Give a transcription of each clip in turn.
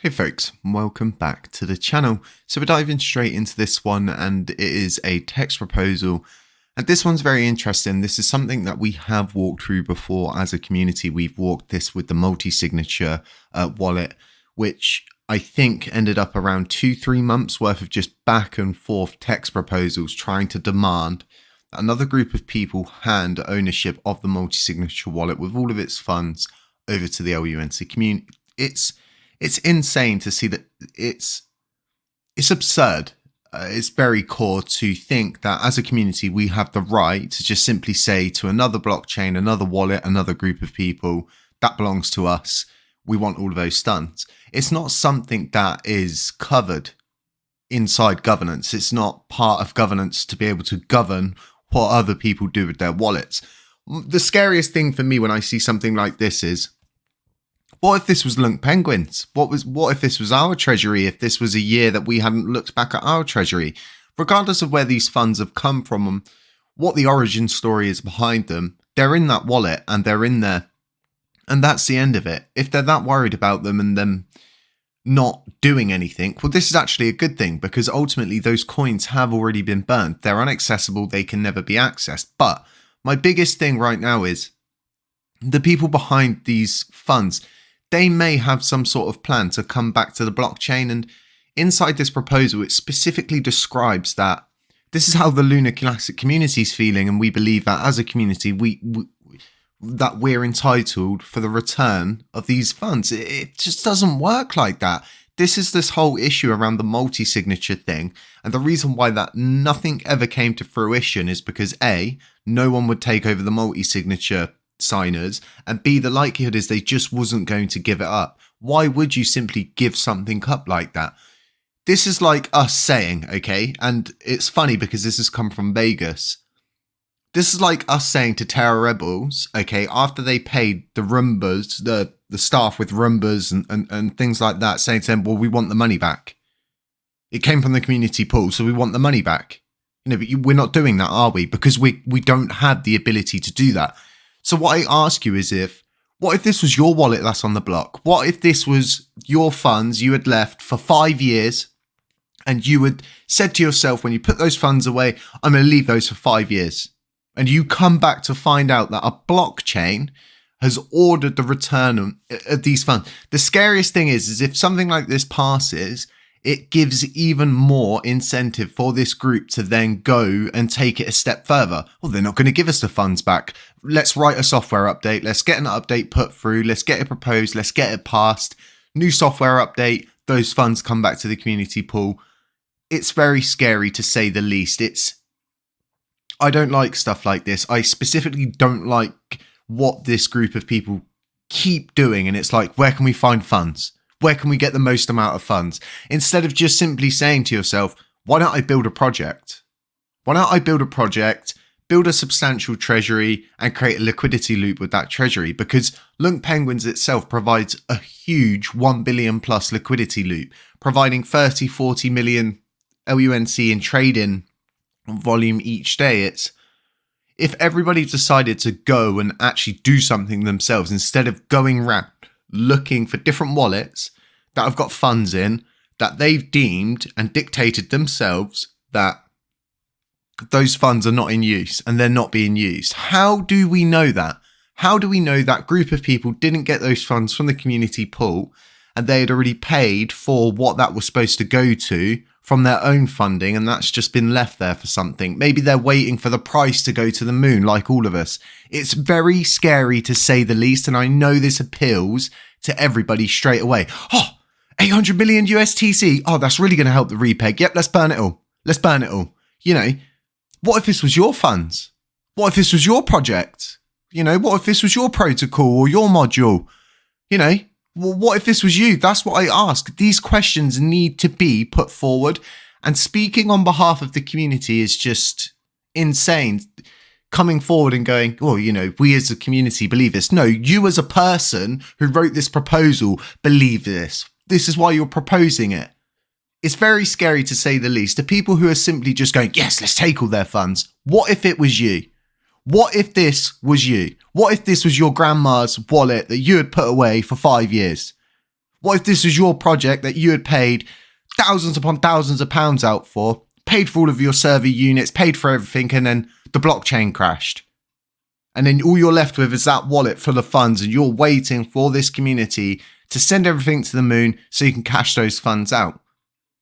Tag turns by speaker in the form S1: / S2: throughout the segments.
S1: Hey folks, welcome back to the channel. So we're diving straight into this one, and it is a text proposal. And this one's very interesting. This is something that we have walked through before as a community. We've walked this with the multi-signature wallet, which I think ended up around 2-3 months worth of just back and forth text proposals trying to demand that another group of people hand ownership of the multi-signature wallet with all of its funds over to the LUNC community. It's insane to see that it's absurd. It's very core to think that as a community, we have the right to just simply say to another blockchain, another wallet, another group of people, that belongs to us. We want all of those funds. It's not something that is covered inside governance. It's not part of governance to be able to govern what other people do with their wallets. The scariest thing for me when I see something like this is, what if this was LUNC Penguins? What if this was our treasury? If this was a year that we hadn't looked back at our treasury? Regardless of where these funds have come from, what the origin story is behind them, they're in that wallet and they're in there. And that's the end of it. If they're that worried about them and them not doing anything, well, this is actually a good thing, because ultimately those coins have already been burned. They're inaccessible. They can never be accessed. But my biggest thing right now is the people behind these funds. They may have some sort of plan to come back to the blockchain, and inside this proposal, it specifically describes that this is how the Lunar Classic community is feeling, and we believe that as a community, that we're entitled for the return of these funds. It just doesn't work like that. This is this whole issue around the multi-signature thing, and the reason why that nothing ever came to fruition is because A, no one would take over the multi-signature signers, and B, the likelihood is they just wasn't going to give it up. Why would you simply give something up like that? This is like us saying, okay, and it's funny because this has come from Vegas. This is like us saying to Terra Rebels, okay, after they paid the Roombas, the staff with Roombas and things like that, saying to them, well, we want the money back. It came from the community pool, so we want the money back. But we're not doing that, are we? Because we don't have the ability to do that. So what I ask you is, what if this was your wallet that's on the block? What if this was your funds you had left for 5 years, and you had said to yourself when you put those funds away, I'm going to leave those for 5 years. And you come back to find out that a blockchain has ordered the return of these funds. The scariest thing is if something like this passes, it gives even more incentive for this group to then go and take it a step further. Well, they're not going to give us the funds back. Let's write a software update. Let's get an update put through. Let's get it proposed. Let's get it passed. New software update. Those funds come back to the community pool. It's very scary, to say the least. I don't like stuff like this. I specifically don't like what this group of people keep doing. And it's like, where can we find funds? Where can we get the most amount of funds? Instead of just simply saying to yourself, why don't I build a project? Why don't I build a project, build a substantial treasury, and create a liquidity loop with that treasury? Because LUNC Penguins itself provides a huge 1 billion plus liquidity loop, providing 30-40 million LUNC in trading volume each day. If everybody decided to go and actually do something themselves, instead of going around looking for different wallets that have got funds in, that they've deemed and dictated themselves that those funds are not in use and they're not being used. How do we know that? How do we know that group of people didn't get those funds from the community pool and they had already paid for what that was supposed to go to from their own funding, and that's just been left there for something? Maybe they're waiting for the price to go to the moon like all of us. It's very scary, to say the least, and I know this appeals to everybody straight away. Oh, 800 million USTC. Oh, that's really going to help the repeg. Yep, let's burn it all. Let's burn it all. What if this was your funds? What if this was your project? What if this was your protocol or your module? Well, what if this was you? That's what I ask. These questions need to be put forward. And speaking on behalf of the community is just insane. Coming forward and going, oh, we as a community believe this. No, you as a person who wrote this proposal believe this. This is why you're proposing it. It's very scary, to say the least. The people who are simply just going, yes, let's take all their funds. What if it was you? What if this was you? What if this was your grandma's wallet that you had put away for 5 years? What if this was your project that you had paid thousands upon thousands of pounds out for, paid for all of your server units, paid for everything, and then the blockchain crashed? And then all you're left with is that wallet full of funds, and you're waiting for this community to send everything to the moon so you can cash those funds out.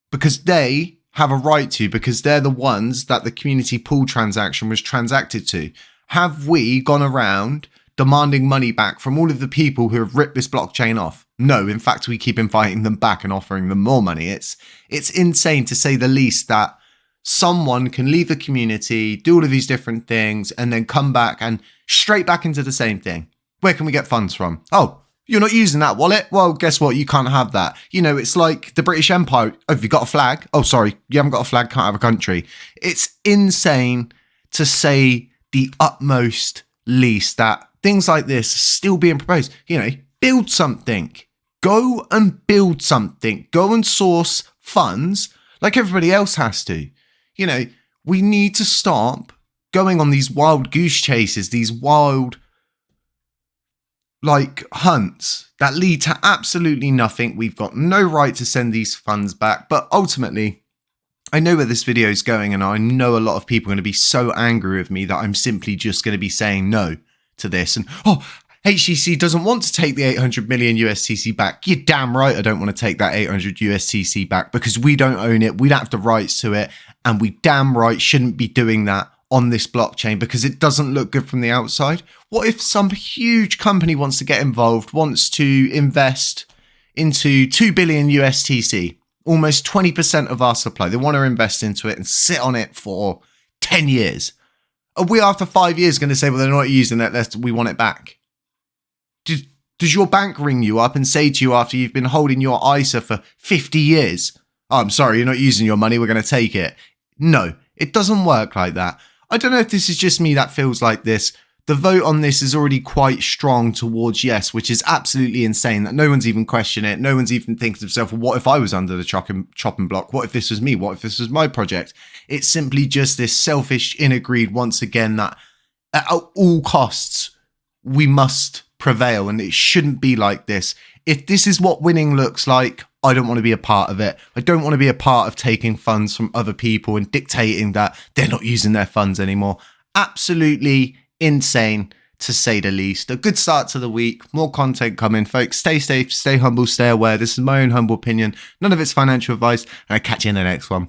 S1: Because they have a right to, because they're the ones that the community pool transaction was transacted to. Have we gone around demanding money back from all of the people who have ripped this blockchain off? No, in fact, we keep inviting them back and offering them more money. It's insane, to say the least, that someone can leave the community, do all of these different things, and then come back and straight back into the same thing. Where can we get funds from? Oh, you're not using that wallet? Well, guess what? You can't have that. You know, it's like the British Empire. Oh, have you got a flag? Oh, sorry, you haven't got a flag, can't have a country. It's insane, to say the utmost least, that things like this are still being proposed. You know, build something. Go and build something. Go and source funds like everybody else has to. You know, we need to stop going on these wild goose chases, these wild, like, hunts that lead to absolutely nothing. We've got no right to send these funds back. But ultimately, I know where this video is going, and I know a lot of people are going to be so angry with me that I'm simply just going to be saying no to this. And, oh, HTC doesn't want to take the 800 million USTC back. You're damn right I don't want to take that 800 USTC back, because we don't own it. We don't have the rights to it. And we damn right shouldn't be doing that on this blockchain, because it doesn't look good from the outside. What if some huge company wants to get involved, wants to invest into 2 billion USTC, almost 20% of our supply? They want to invest into it and sit on it for 10 years. Are we, after 5 years, going to say, well, they're not using it, we want it back? Does your bank ring you up and say to you, after you've been holding your ISA for 50 years, oh, I'm sorry, you're not using your money, we're going to take it? No, it doesn't work like that. I don't know if this is just me that feels like this. The vote on this is already quite strong towards yes, which is absolutely insane that no one's even questioning it. No one's even thinking to themselves, well, what if I was under the chopping block? What if this was me? What if this was my project? It's simply just this selfish inner greed once again, that at all costs we must prevail, and it shouldn't be like this. If this is what winning looks like, I don't want to be a part of it. I don't want to be a part of taking funds from other people and dictating that they're not using their funds anymore. Absolutely insane, to say the least. A good start to the week. More content coming, folks. Stay safe, stay humble, stay aware. This is my own humble opinion. None of it's financial advice, and I'll catch you in the next one.